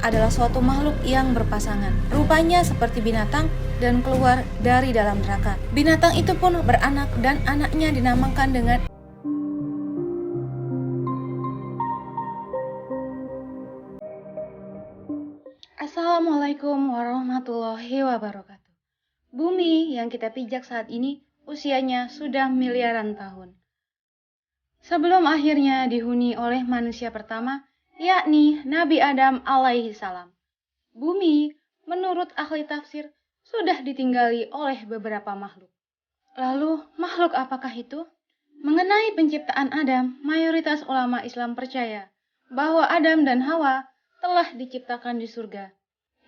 adalah suatu makhluk yang berpasangan. Rupanya seperti binatang dan keluar dari dalam neraka. Binatang itu pun beranak dan anaknya dinamakan dengan Assalamualaikum warahmatullahi wabarakatuh. Bumi yang kita pijak saat ini usianya sudah miliaran tahun. Sebelum akhirnya dihuni oleh manusia pertama, yakni Nabi Adam alaihi salam. Bumi, menurut ahli tafsir, sudah ditinggali oleh beberapa makhluk. Lalu, makhluk apakah itu? Mengenai penciptaan Adam, mayoritas ulama Islam percaya bahwa Adam dan Hawa telah diciptakan di surga,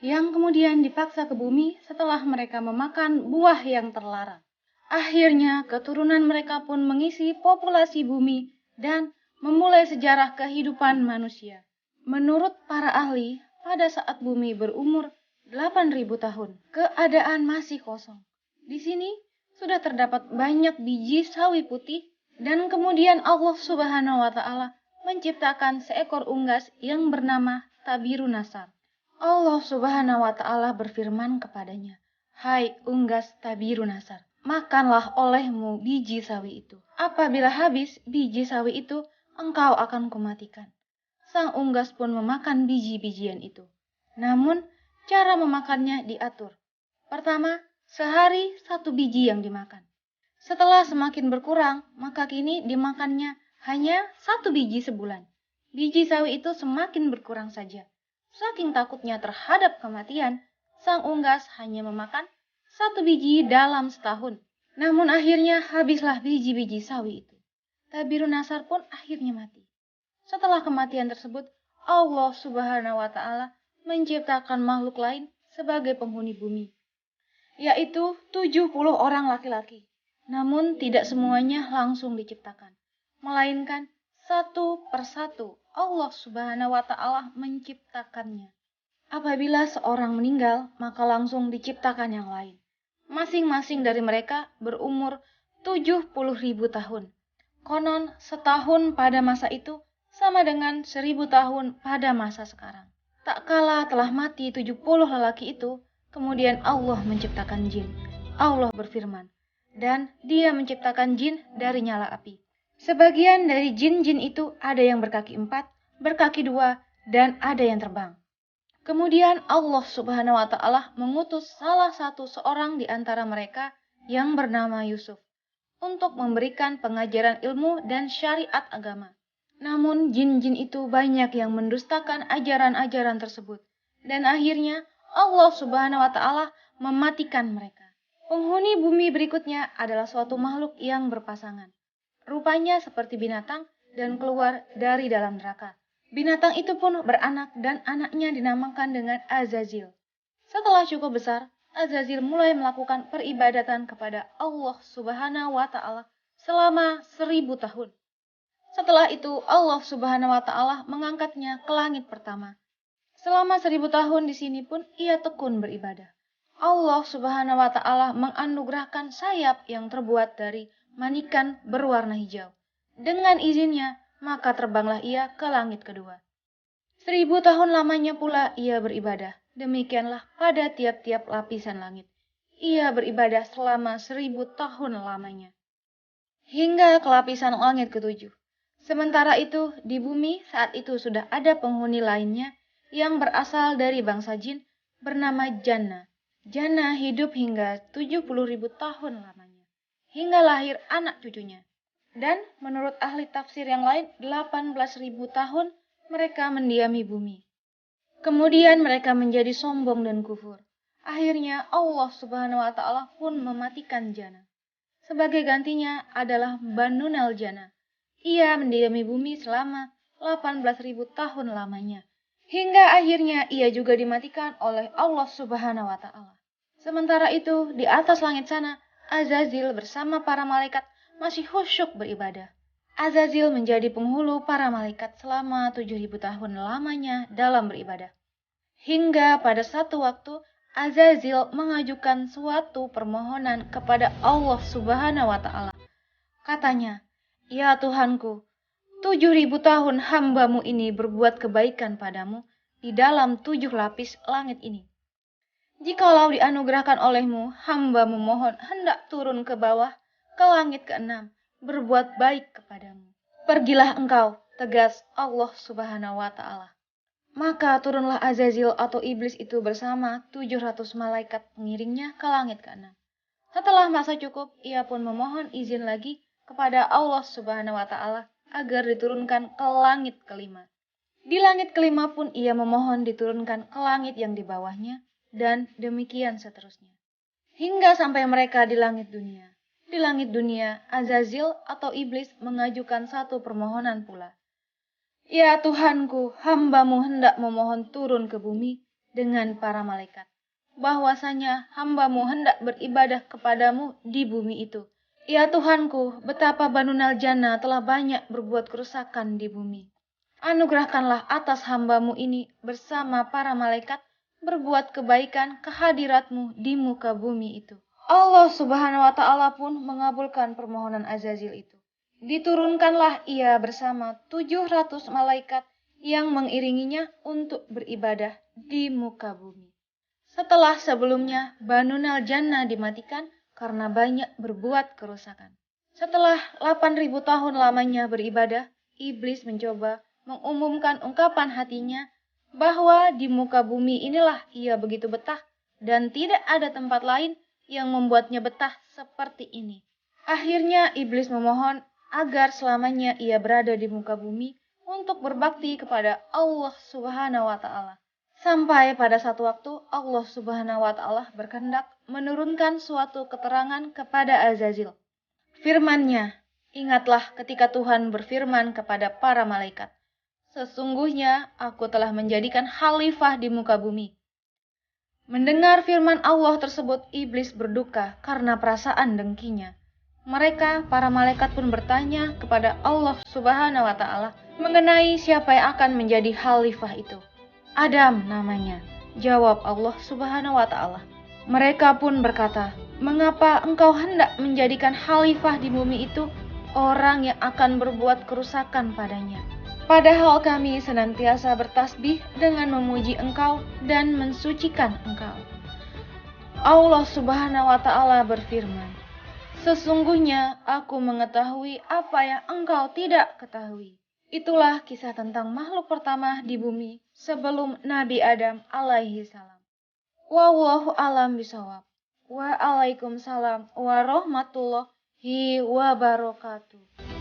yang kemudian dipaksa ke bumi setelah mereka memakan buah yang terlarang. Akhirnya, keturunan mereka pun mengisi populasi bumi dan memulai sejarah kehidupan manusia. Menurut para ahli, pada saat bumi berumur 8.000 tahun, keadaan masih kosong. Di sini sudah terdapat banyak biji sawi putih dan kemudian Allah Subhanahu wa taala menciptakan seekor unggas yang bernama Tabirun Nasar. Allah Subhanahu wa taala berfirman kepadanya, "Hai unggas Tabirun Nasar, makanlah olehmu biji sawi itu. Apabila habis biji sawi itu, engkau akan kumatikan." Sang unggas pun memakan biji-bijian itu. Namun, cara memakannya diatur. Pertama, sehari 1 biji yang dimakan. Setelah semakin berkurang, maka kini dimakannya hanya 1 biji sebulan. Biji sawi itu semakin berkurang saja. Saking takutnya terhadap kematian, sang unggas hanya memakan 1 biji dalam setahun. Namun akhirnya habislah biji-biji sawi itu. Tabirun Nasar pun akhirnya mati. Setelah kematian tersebut, Allah Subhanahu wa taala menciptakan makhluk lain sebagai penghuni bumi, yaitu 70 orang laki-laki. Namun tidak semuanya langsung diciptakan, melainkan satu persatu Allah Subhanahu wa taala menciptakannya. Apabila seorang meninggal, maka langsung diciptakan yang lain. Masing-masing dari mereka berumur 70.000 tahun. Konon setahun pada masa itu sama dengan 1.000 tahun pada masa sekarang. Tak kala telah mati 70 lelaki itu, kemudian Allah menciptakan jin. Allah berfirman, dan Dia menciptakan jin dari nyala api. Sebagian dari jin-jin itu ada yang berkaki 4, berkaki 2, dan ada yang terbang. Kemudian Allah Subhanahu wa taala mengutus salah satu seorang di antara mereka yang bernama Yusuf untuk memberikan pengajaran ilmu dan syariat agama. Namun jin-jin itu banyak yang mendustakan ajaran-ajaran tersebut. Dan akhirnya Allah Subhanahu wa taala mematikan mereka. Penghuni bumi berikutnya adalah suatu makhluk yang berpasangan. Rupanya seperti binatang dan keluar dari dalam neraka. Binatang itu pun beranak dan anaknya dinamakan dengan Azazil. Setelah cukup besar, Azazil mulai melakukan peribadatan kepada Allah Subhanahu wa taala selama 1.000 tahun. Setelah itu Allah Subhanahu wa taala mengangkatnya ke langit pertama. Selama 1.000 tahun di sini pun ia tekun beribadah. Allah Subhanahu wa taala menganugerahkan sayap yang terbuat dari manikan berwarna hijau. Dengan izinnya, maka terbanglah ia ke langit kedua. 1.000 tahun lamanya pula ia beribadah. Demikianlah pada tiap-tiap lapisan langit. Ia beribadah selama 1.000 tahun lamanya. Hingga ke lapisan langit ketujuh. Sementara itu, di bumi saat itu sudah ada penghuni lainnya yang berasal dari bangsa jin bernama Janna. Janna hidup hingga 70.000 tahun lamanya, hingga lahir anak cucunya. Dan menurut ahli tafsir yang lain, 18.000 tahun mereka mendiami bumi. Kemudian mereka menjadi sombong dan kufur. Akhirnya Allah Subhanahu wa taala pun mematikan Janna. Sebagai gantinya adalah Banu Naljana. Ia mendiami bumi selama 18.000 tahun lamanya. Hingga akhirnya ia juga dimatikan oleh Allah Subhanahu wa taala. Sementara itu, di atas langit sana, Azazil bersama para malaikat masih khusyuk beribadah. Azazil menjadi penghulu para malaikat selama 7.000 tahun lamanya dalam beribadah. Hingga pada satu waktu, Azazil mengajukan suatu permohonan kepada Allah Subhanahu wa taala. Katanya, "Ya Tuhanku, 7.000 tahun hambamu ini berbuat kebaikan padamu, di dalam 7 lapis langit ini. Jikalau dianugerahkan olehmu, hamba memohon hendak turun ke bawah, ke langit ke-6, berbuat baik kepadamu. Pergilah engkau, tegas Allah Subhanahu wa Ta'ala. Maka turunlah Azazil atau iblis itu bersama 700 malaikat pengiringnya ke langit ke-6. Setelah masa cukup, ia pun memohon izin lagi kepada Allah Subhanahu wa Ta'ala agar diturunkan ke langit ke-5. Di langit ke-5 pun ia memohon diturunkan ke langit yang di bawahnya, dan demikian seterusnya. Hingga sampai mereka di langit dunia. Di langit dunia, Azazil atau iblis mengajukan satu permohonan pula. Ya Tuhanku, hambamu hendak memohon turun ke bumi dengan para malaikat. Bahwasanya hambamu hendak beribadah kepadamu di bumi itu. Ya Tuhanku, betapa Banu Naljana telah banyak berbuat kerusakan di bumi. Anugerahkanlah atas hambamu ini bersama para malaikat berbuat kebaikan kehadiratmu di muka bumi itu. Allah Subhanahu wa Ta'ala pun mengabulkan permohonan Azazil itu. Diturunkanlah ia bersama 700 malaikat yang mengiringinya untuk beribadah di muka bumi. Setelah sebelumnya Banu Naljana dimatikan karena banyak berbuat kerusakan. Setelah 8.000 tahun lamanya beribadah, iblis mencoba mengumumkan ungkapan hatinya bahwa di muka bumi inilah ia begitu betah dan tidak ada tempat lain yang membuatnya betah seperti ini. Akhirnya iblis memohon agar selamanya ia berada di muka bumi untuk berbakti kepada Allah Subhanahu wa Ta'ala. Sampai pada satu waktu Allah Subhanahu wa Ta'ala berkehendak menurunkan suatu keterangan kepada Azazil. Firman-Nya, ingatlah ketika Tuhan berfirman kepada para malaikat, sesungguhnya aku telah menjadikan khalifah di muka bumi. Mendengar firman Allah tersebut, iblis berduka karena perasaan dengkinya. Mereka, para malaikat pun bertanya kepada Allah Subhanahu wa Ta'ala mengenai siapa yang akan menjadi khalifah itu. Adam namanya, jawab Allah Subhanahu wa Ta'ala. Mereka pun berkata, mengapa engkau hendak menjadikan khalifah di bumi itu orang yang akan berbuat kerusakan padanya? Padahal kami senantiasa bertasbih dengan memuji engkau dan mensucikan engkau. Allah Subhanahu wa Ta'ala berfirman, sesungguhnya aku mengetahui apa yang engkau tidak ketahui. Itulah kisah tentang makhluk pertama di bumi sebelum Nabi Adam alaihi salam. Wallahu alam bisawab. Waalaikumsalam warahmatullahi wabarakatuh.